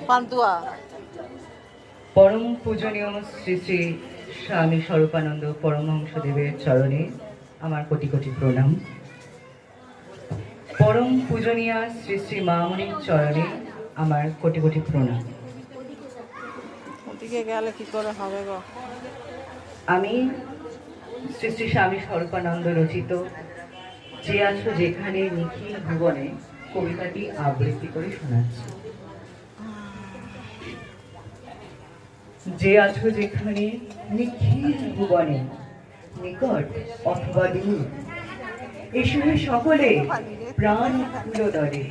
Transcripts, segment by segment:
পান্তুয়া। পরম পূজনীয় শ্রী শ্রী স্বামী স্বরূপানন্দ পরমহংসদেবের চরণে আমার কোটি কোটি প্রণাম। পরম পূজনীয়া শ্রী শ্রী মামনির চরণে আমার কোটি কোটি প্রণাম। ওদিকে গেলে কি করে হবে গো? আমি শ্রী শ্রী স্বামী স্বরূপানন্দ রচিত যে আছো যেখানে নিখিল ভুবনে কবিতাটি আবৃত্তি করে শোনাচ্ছি। যে আছো যেখানে নিখিল ভুবনে, নিকট অথবা দূর, এসো হে সকলে প্রাণ ফুলদরে,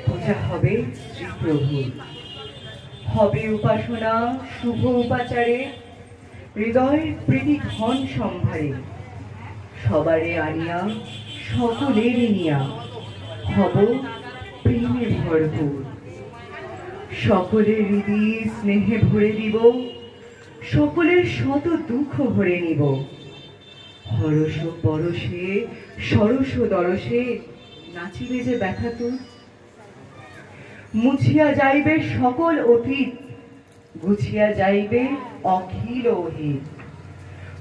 পূজা হবে শ্রী প্রভুর। হবে উপাসনা শুভ উপাচারে, হৃদয় প্রীতি ধন সম্ভারে, সবারে আনিয়া সকলের নিয়া হব প্রেমে ভরপুর। সকলের হৃদয় স্নেহে ভরে দিব, সকলের শত দুঃখ ভরে নিব। হরষ পরশে সরস দরশে নাচিবে যে ব্যথা তোর। মুছিয়া যাইবে সকল অতীত, গুছিয়া যাইবে অখিল অহিত।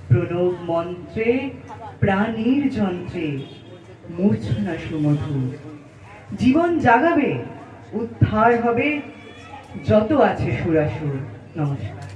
প্রণব মন্ত্রে প্রাণীর যন্ত্রে মূর্ছনা সুমধুর। জীবন জাগাবে, উদ্ধার হবে যত আছে সুরাসুর। নমস্কার।